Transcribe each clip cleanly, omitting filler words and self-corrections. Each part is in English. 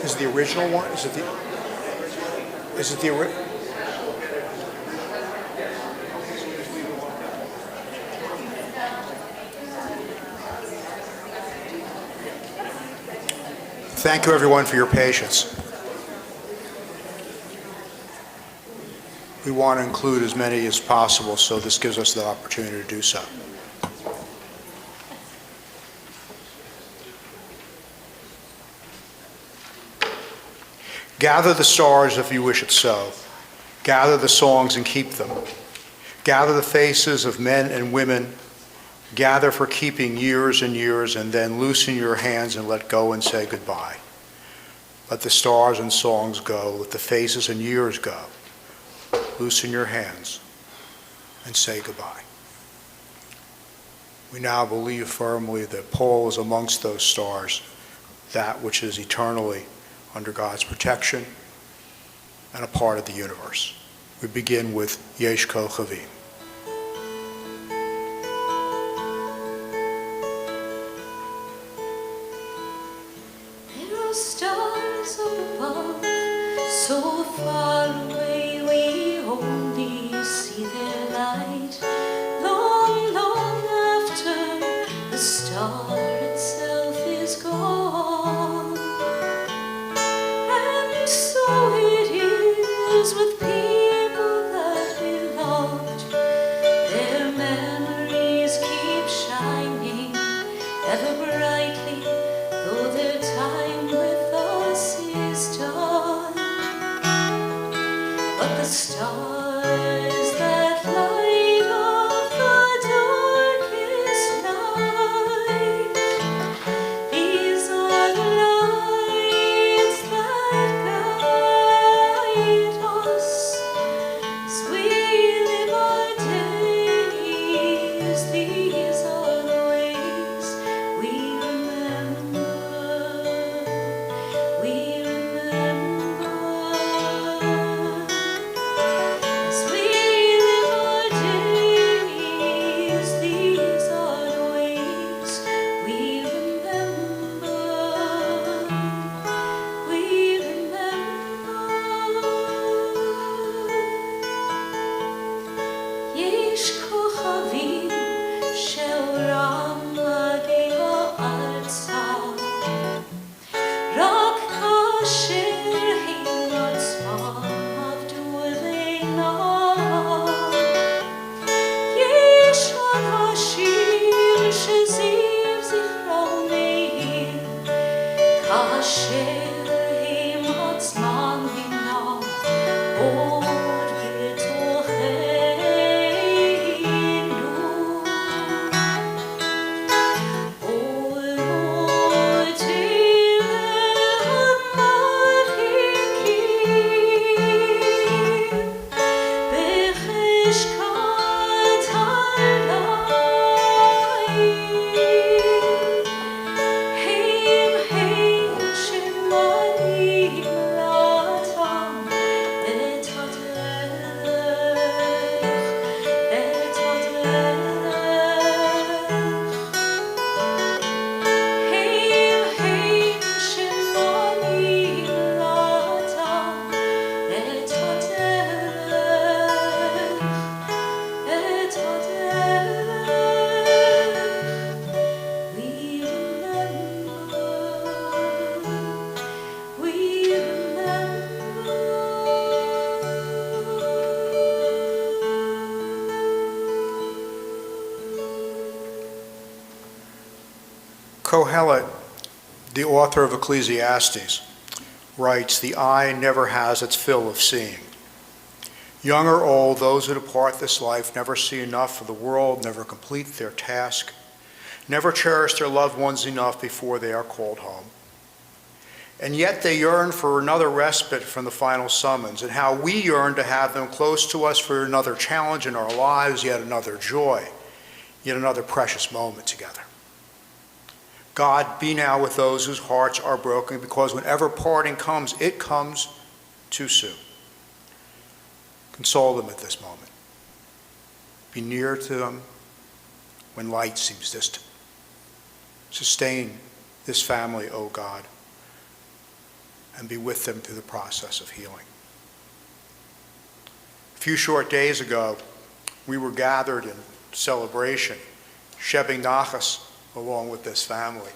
Is it the original one? Is it the original? Thank you, everyone, for your patience. We want to include as many as possible, so this gives us the opportunity to do so. Gather the stars if you wish it so. Gather the songs and keep them. Gather the faces of men and women. Gather for keeping years and years, and then loosen your hands and let go and say goodbye. Let the stars and songs go. Let the faces and years go. Loosen your hands and say goodbye. We now believe firmly that Paul is amongst those stars, that which is eternally under God's protection and a part of the universe. We begin with Yesh Kochavim. There are stars above, so far away we only see their light. Long, long after the star itself is gone. And so it is with people that we loved. Their memories keep shining ever brightly, though their time with us is done. But the stars that light up the darkest night, these are the lights that guide us as we live our days. These are the ways we remember. We remember as we live our days. These are the ways we remember. We remember. Yesh kochavim she'oram mגיע ארצה, רק כאשר הם עצמם עבדו עלינה. יש עוד השיר שזיו זכרם מאיר, כאשר הם עצמם הינם עוד בתוכנו. All more till Kohelet, the author of Ecclesiastes, writes, "The eye never has its fill of seeing." Young or old, those who depart this life never see enough of the world, never complete their task, never cherish their loved ones enough before they are called home. And yet they yearn for another respite from the final summons, and how we yearn to have them close to us for another challenge in our lives, yet another joy, yet another precious moment together. God, be now with those whose hearts are broken, because whenever parting comes, it comes too soon. Console them at this moment. Be near to them when light seems distant. Sustain this family, O God, and be with them through the process of healing. A few short days ago, we were gathered in celebration, Shebing Nachas, along with this family.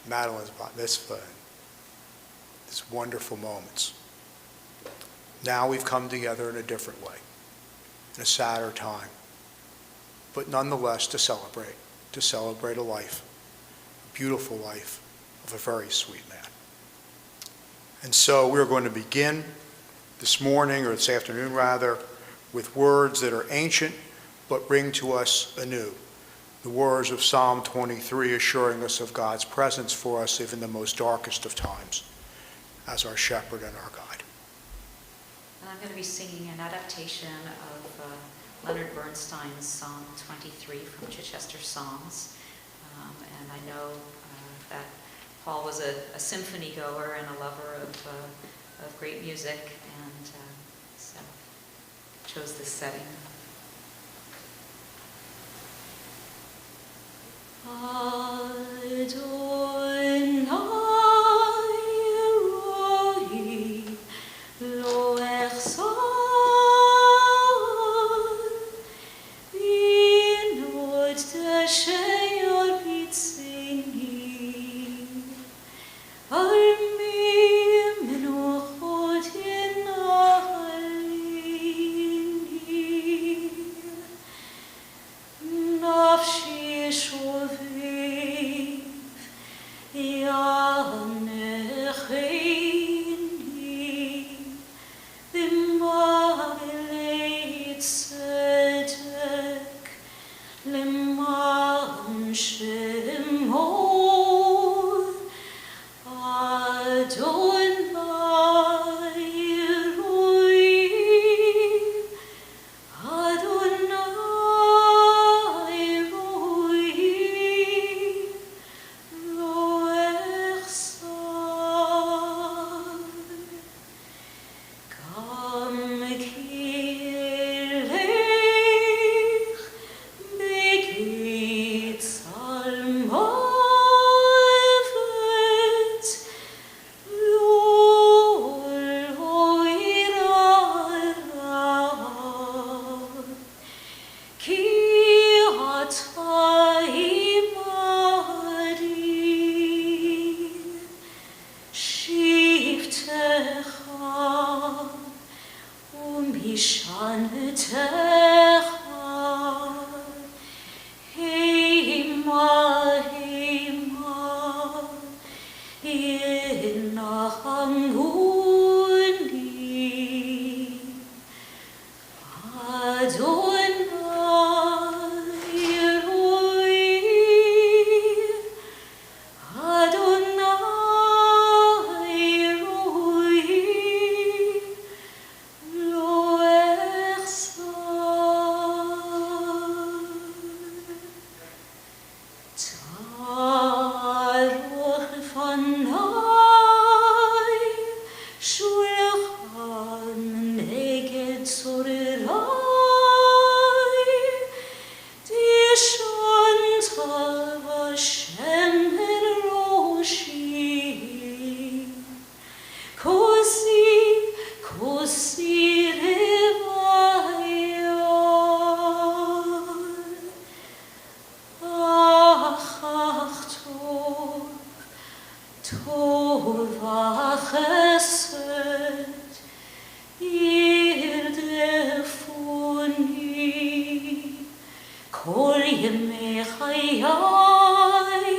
Madeline's bat mitzvah, these wonderful moments. Now we've come together in a different way, in a sadder time, but nonetheless to celebrate a life, a beautiful life of a very sweet man. And so we're going to begin this morning, or this afternoon rather, with words that are ancient but ring to us anew. The words of Psalm 23 assuring us of God's presence for us even in the most darkest of times as our shepherd and our guide. And I'm going to be singing an adaptation of Leonard Bernstein's Psalm 23 from Chichester Songs. And I know that Paul was a symphony goer and a lover of great music, and so chose this setting. Adonai Roi lo echsal v'nod t'asher b'tzini armi menuchot yenalini nafshi shoviv yanechini b'mavilei tzedek l'man shemo Adonai Roi, Adonai Roi, lo echsal. Gam ki elech begit salmavet, Yenachanguni Adonai Roi, Adonai Roi, lo echsal. Taruch fanai shulchan neged sorerai tishanta v'Hashem ben roshi kosi revaya ach tov v'chesed yirdefunni kol yemei chayai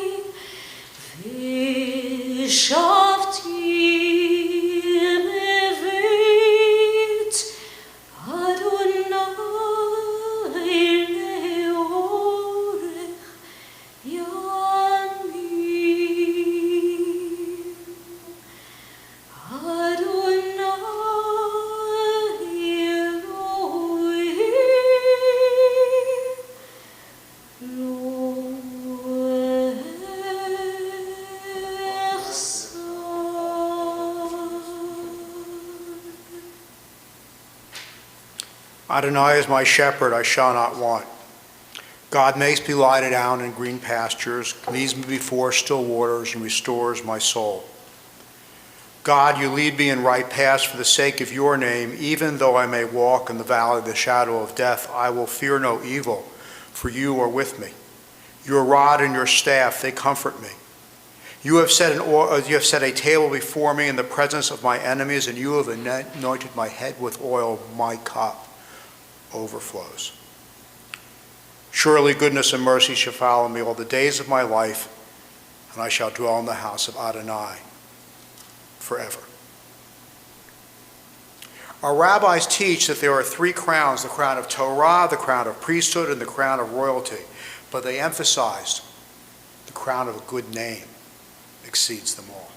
Adonai is my shepherd, I shall not want. God makes me lie down in green pastures, leads me before still waters, and restores my soul. God, you lead me in right paths for the sake of your name. Even though I may walk in the valley of the shadow of death, I will fear no evil, for you are with me. Your rod and your staff, they comfort me. You have set a table before me in the presence of my enemies, and you have anointed my head with oil. My cup overflows. Surely goodness and mercy shall follow me all the days of my life, and I shall dwell in the house of Adonai forever. Our rabbis teach that there are three crowns: the crown of Torah, the crown of priesthood, and the crown of royalty. But they emphasized the crown of a good name exceeds them all.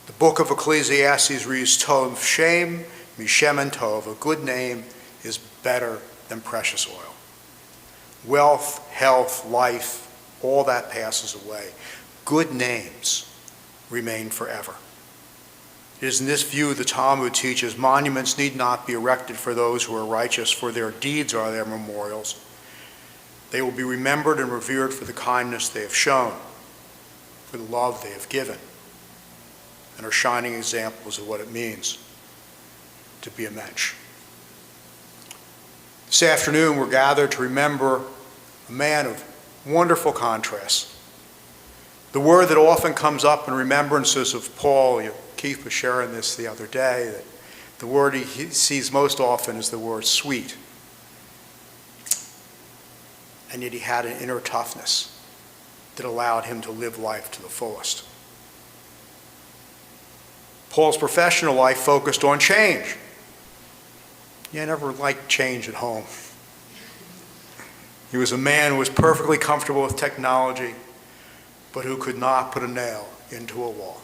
The book of Ecclesiastes reads, Tov Shem Mishem and Tov. A good name is better than precious oil. Wealth, health, life, all that passes away. Good names remain forever. It is in this view the Talmud teaches monuments need not be erected for those who are righteous, for their deeds are their memorials. They will be remembered and revered for the kindness they have shown, for the love they have given, and are shining examples of what it means to be a mensch. This afternoon, we're gathered to remember a man of wonderful contrasts. The word that often comes up in remembrances of Paul, Keith was sharing this the other day, that the word he sees most often is the word sweet. And yet he had an inner toughness that allowed him to live life to the fullest. Paul's professional life focused on change. I never liked change at home. He was a man who was perfectly comfortable with technology, but who could not put a nail into a wall.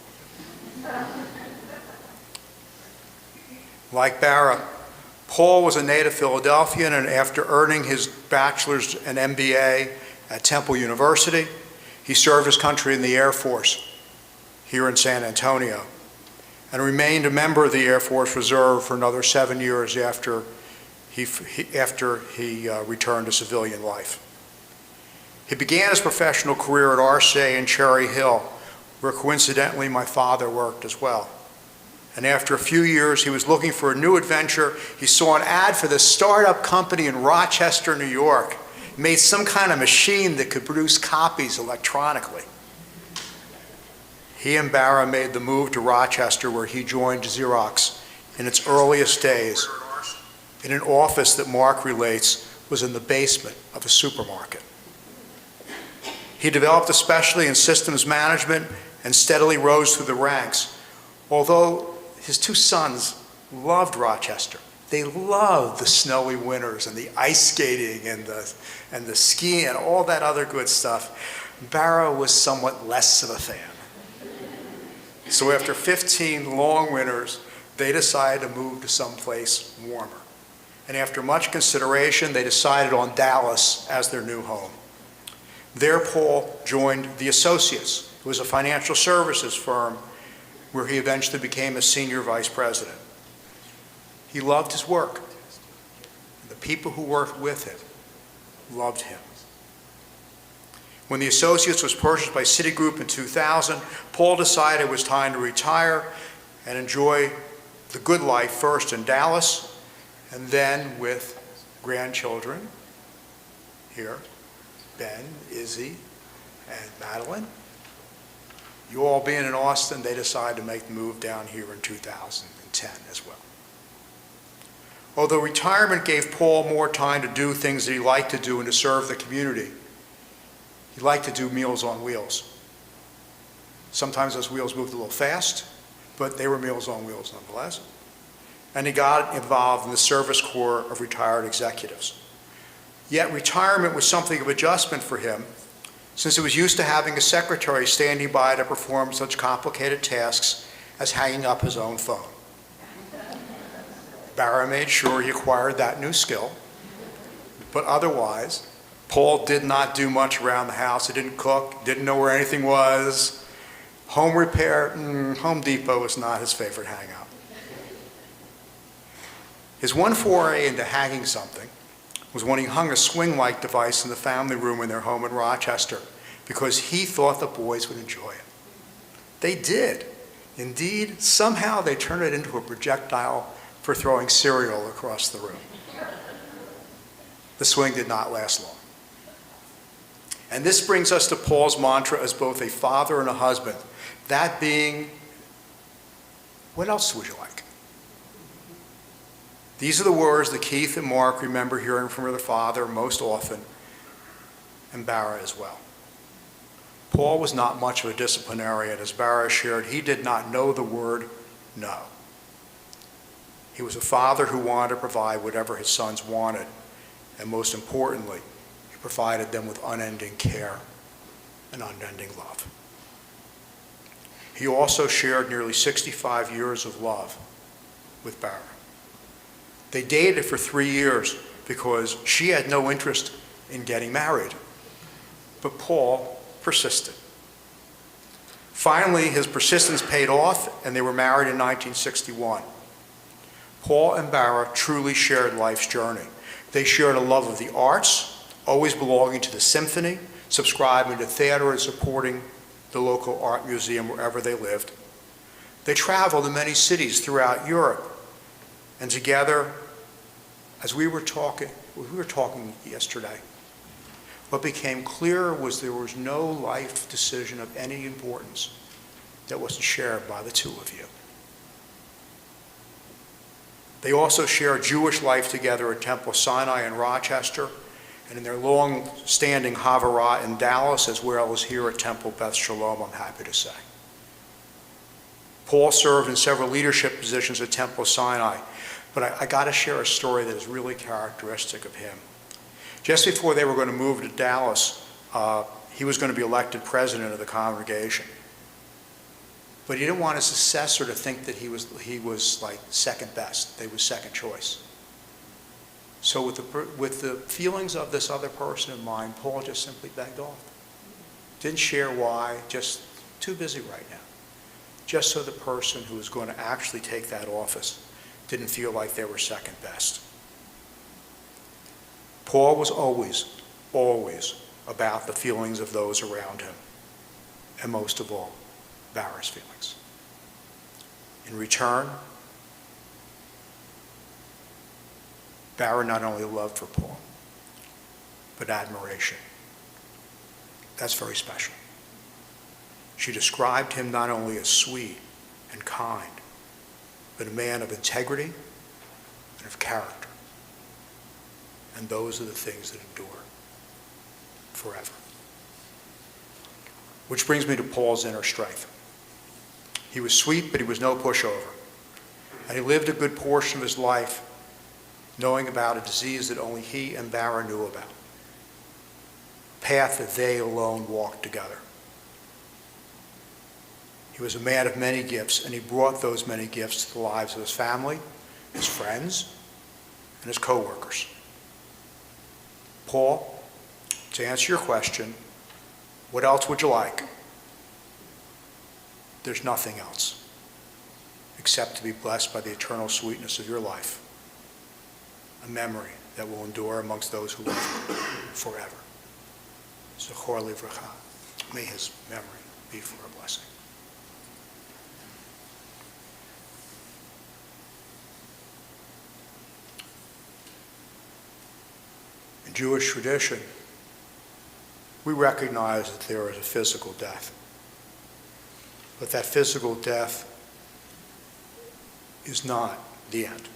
Like Barra, Paul was a native Philadelphian, and after earning his bachelor's and MBA at Temple University, he served his country in the Air Force here in San Antonio, and remained a member of the Air Force Reserve for another 7 years after he returned to civilian life. He began his professional career at RCA in Cherry Hill, where coincidentally my father worked as well. And after a few years, he was looking for a new adventure. He saw an ad for this startup company in Rochester, New York. It made some kind of machine that could produce copies electronically. He and Barra made the move to Rochester, where he joined Xerox in its earliest days in an office that Mark relates was in the basement of a supermarket. He developed a specialty in systems management and steadily rose through the ranks. Although his two sons loved Rochester, they loved the snowy winters and the ice skating and the skiing and all that other good stuff, Barra was somewhat less of a fan. So after 15 long winters, they decided to move to someplace warmer. And after much consideration, they decided on Dallas as their new home. There, Paul joined the Associates. It was a financial services firm where he eventually became a senior vice president. He loved his work. And the people who worked with him loved him. When the Associates was purchased by Citigroup in 2000, Paul decided it was time to retire and enjoy the good life first in Dallas and then with grandchildren here, Ben, Izzy, and Madeline. You all being in Austin, they decided to make the move down here in 2010 as well. Although retirement gave Paul more time to do things that he liked to do and to serve the community, he liked to do Meals on Wheels. Sometimes those wheels moved a little fast, but they were Meals on Wheels nonetheless. And he got involved in the service corps of retired executives. Yet retirement was something of adjustment for him, since he was used to having a secretary standing by to perform such complicated tasks as hanging up his own phone. Barra made sure he acquired that new skill, but otherwise, Paul did not do much around the house. He didn't cook, didn't know where anything was. Home repair, Home Depot was not his favorite hangout. His one foray into hanging something was when he hung a swing-like device in the family room in their home in Rochester because he thought the boys would enjoy it. They did. Indeed, somehow they turned it into a projectile for throwing cereal across the room. The swing did not last long. And this brings us to Paul's mantra as both a father and a husband, that being, what else would you like? These are the words that Keith and Mark remember hearing from their father most often, and Barra as well. Paul was not much of a disciplinarian. As Barra shared, he did not know the word no. He was a father who wanted to provide whatever his sons wanted, and most importantly, he provided them with unending care and unending love. He also shared nearly 65 years of love with Barra. They dated for 3 years because she had no interest in getting married. But Paul persisted. Finally, his persistence paid off, and they were married in 1961. Paul and Barra truly shared life's journey. They shared a love of the arts, always belonging to the symphony, subscribing to theater, and supporting the local art museum wherever they lived. They traveled to many cities throughout Europe, and together, as we were talking yesterday, what became clear was there was no life decision of any importance that wasn't shared by the two of you. They also shared Jewish life together at Temple Sinai in Rochester, and in their long-standing Havurah in Dallas, as well as here at Temple Beth Shalom, I'm happy to say. Paul served in several leadership positions at Temple Sinai, but I got to share a story that is really characteristic of him. Just before they were going to move to Dallas, he was going to be elected president of the congregation. But he didn't want his successor to think that he was like second best. They were second choice. So with the feelings of this other person in mind, Paul just simply begged off. Didn't share why, just too busy right now. Just so the person who was going to actually take that office didn't feel like they were second best. Paul was always about the feelings of those around him, and most of all, Barra's feelings. In return, Barra not only loved for Paul, but admiration. That's very special. She described him not only as sweet and kind, but a man of integrity and of character. And those are the things that endure forever. Which brings me to Paul's inner strength. He was sweet, but he was no pushover. And he lived a good portion of his life knowing about a disease that only he and Barra knew about. A path that they alone walked together. He was a man of many gifts, and he brought those many gifts to the lives of his family, his friends, and his co-workers. Paul, to answer your question, what else would you like? There's nothing else except to be blessed by the eternal sweetness of your life, a memory that will endure amongst those who live forever. Zechor livracha. May his memory be for a blessing. In Jewish tradition, we recognize that there is a physical death. But that physical death is not the end.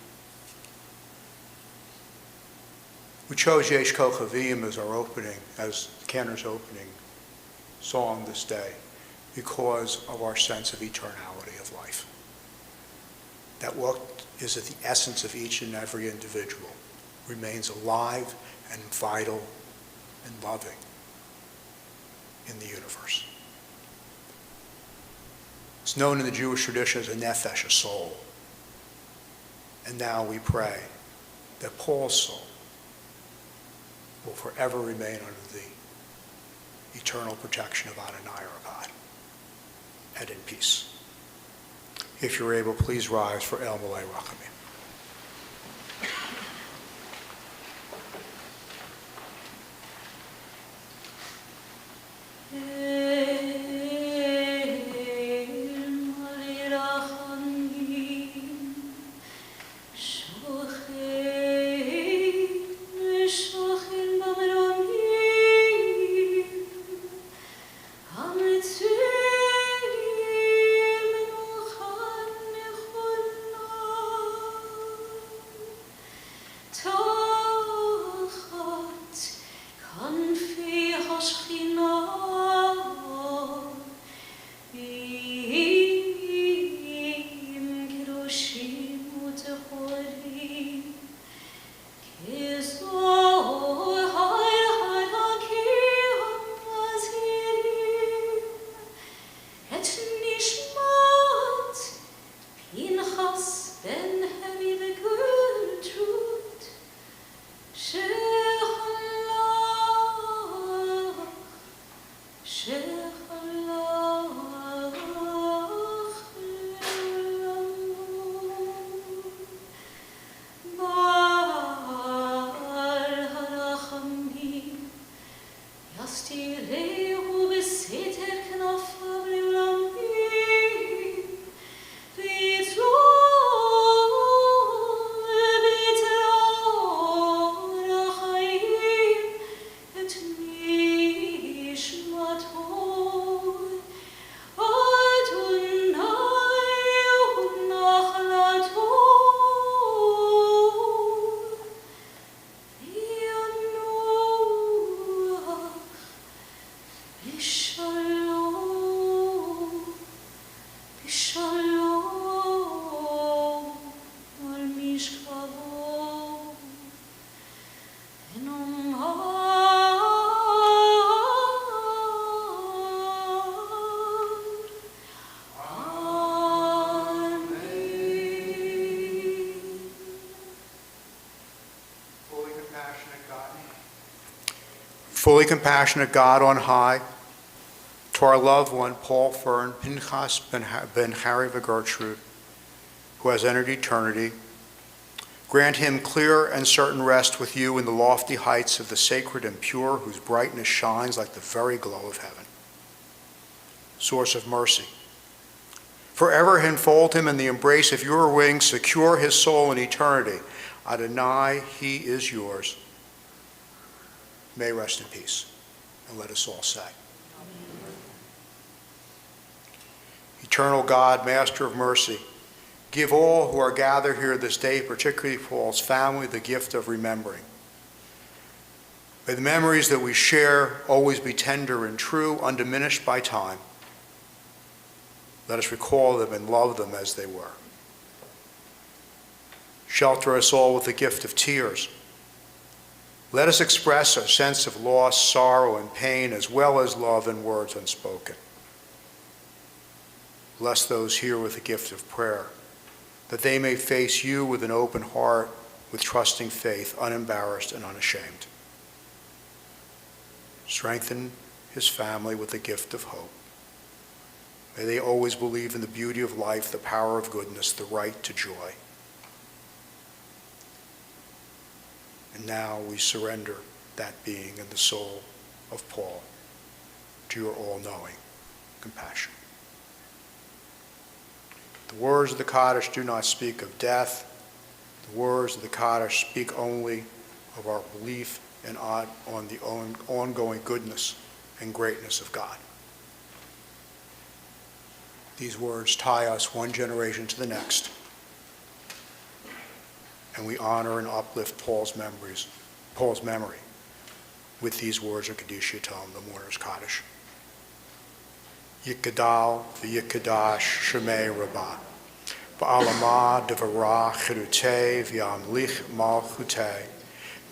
We chose Yesh Kochavim as our opening, as Kenner's opening song this day. because of our sense of eternality of life. That what is at the essence of each and every individual remains alive and vital and loving in the universe. It's known in the Jewish tradition as a nefesh, a soul. And now we pray that Paul's soul will forever remain under the eternal protection of Adonai our God, and in peace. If you're able, please rise for El Malay Rachamim. Fully compassionate God on high, to our loved one, Paul Fern, Pinchas ben Harry Gertrude, who has entered eternity, grant him clear and certain rest with you in the lofty heights of the sacred and pure, whose brightness shines like the very glow of heaven. Source of mercy, forever enfold him in the embrace of your wings, secure his soul in eternity. Adonai, he is yours. May rest in peace. And let us all say. Amen. Eternal God, Master of mercy, give all who are gathered here this day, particularly Paul's family, the gift of remembering. May the memories that we share always be tender and true, undiminished by time. Let us recall them and love them as they were. Shelter us all with the gift of tears. Let us express our sense of loss, sorrow, and pain, as well as love in words unspoken. Bless those here with the gift of prayer, that they may face you with an open heart, with trusting faith, unembarrassed and unashamed. Strengthen his family with the gift of hope. May they always believe in the beauty of life, the power of goodness, the right to joy. And now we surrender that being in the soul of Paul to your all-knowing compassion. The words of the Kaddish do not speak of death. The words of the Kaddish speak only of our belief and on the ongoing goodness and greatness of God. These words tie us one generation to the next, and we honor and uplift Paul's memory with these words of Kaddish Yatom, the mourner's Kaddish. Yikadal v'yikadash shemei rabbah. Ba'alama devara chirutei v'yamlich malchutei.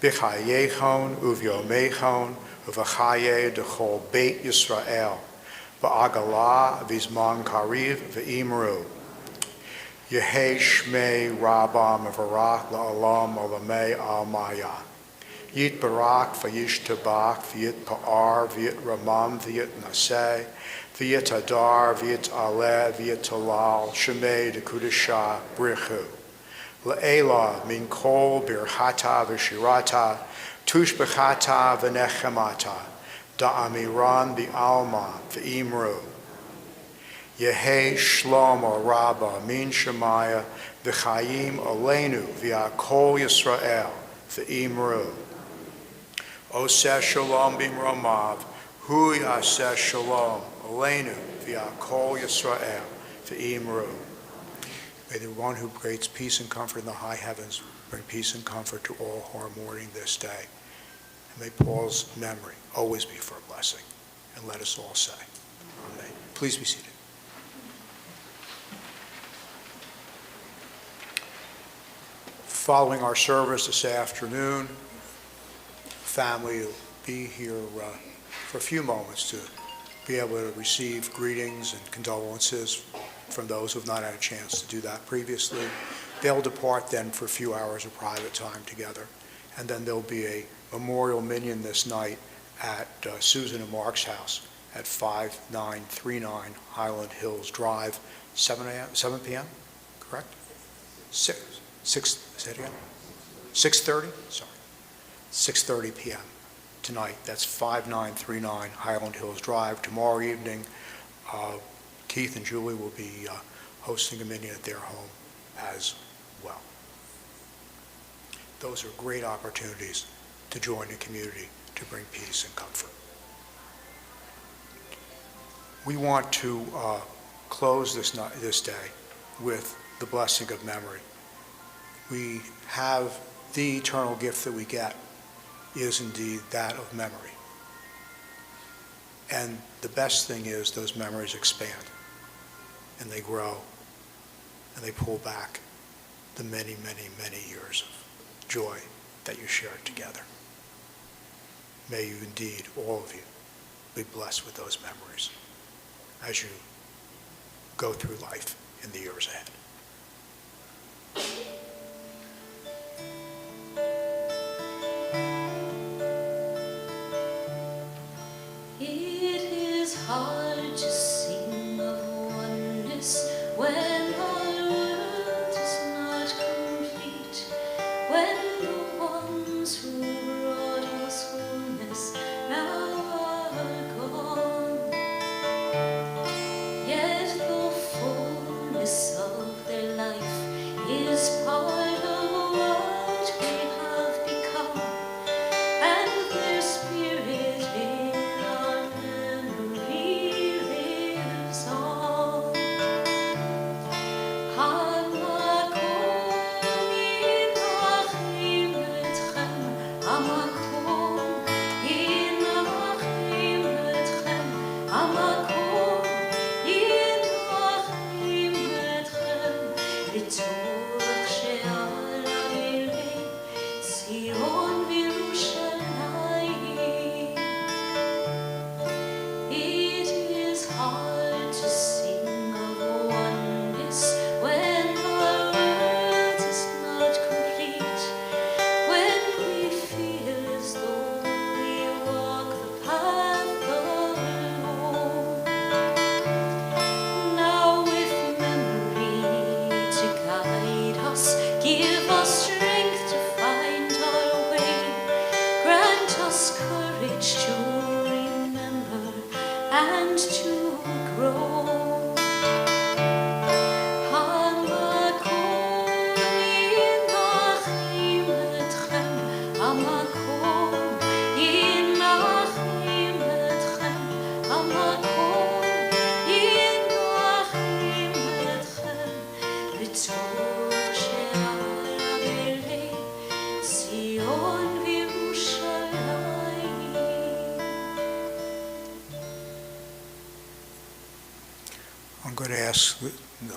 B'chayechon uv'yomechon uv'chaye dechol beit Yisrael. Ba'agala v'zman kariv v'imru. Yehei shmei rabba mevarach la'olam olamei al-maya. Yit barak v'yish tabak v'yit pa'ar v'yit ramam v'yit naseh v'yit adar v'yit aleh v'yit talal shemei dekudesha brichu. Le'ela min kol birchata v'shirata tush b'chata v'nechemata da'amiran bi'alma v'imru. Yehei shlomo rabba min shemaya v'chayim olenu v'yakol Yisrael v'imru. Oseh shalom b'mromav hu yaseh shalom olenu v'yakol Yisrael v'imru. May the one who creates peace and comfort in the high heavens bring peace and comfort to all who are mourning this day. And may Paul's memory always be for a blessing. And let us all say, Amen. Please be seated. Following our service this afternoon, family will be here for a few moments to be able to receive greetings and condolences from those who have not had a chance to do that previously. They'll depart then for a few hours of private time together. And then there'll be a memorial minion this night at Susan and Mark's house at 5939 Highland Hills Drive, 7 p.m., correct? 6, say it again? 6:30? Sorry. 6:30 p.m. tonight. That's 5939 Highland Hills Drive. Tomorrow evening, Keith and Julie will be hosting a minion at their home as well. Those are great opportunities to join the community to bring peace and comfort. We want to close this day with the blessing of memory. We have the eternal gift that we get is indeed that of memory. And the best thing is those memories expand and they grow and they pull back the many, many, many years of joy that you shared together. May you indeed, all of you, be blessed with those memories as you go through life in the years ahead. It is hard to sing of oneness when our world is not complete, when the ones who brought us wholeness now are gone. Yet the fullness of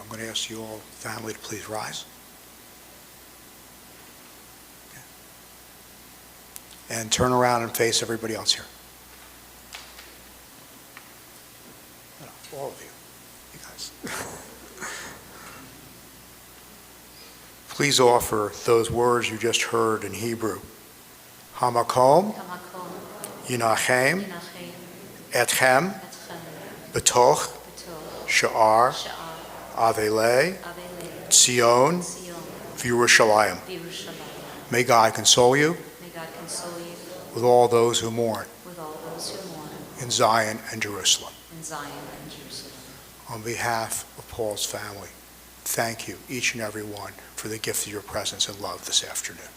going to ask you all, family, to please rise. And turn around and face everybody else here. No, all of you guys. Please offer those words you just heard in Hebrew. Hamakom, Hamakom, Yinachem, Yinachem, Etchem, Etchem, Betoch, B'toch, Sha'ar, Sha'ar, Aveleh, Aveleh, Tzion, Zion, V'Yerushalayim. Yerushalayim. May God console you May God console you with all those who mourn with all those who mourn in Zion and Jerusalem. in Zion and Jerusalem. On behalf of Paul's family, thank you, each and every one, for the gift of your presence and love this afternoon.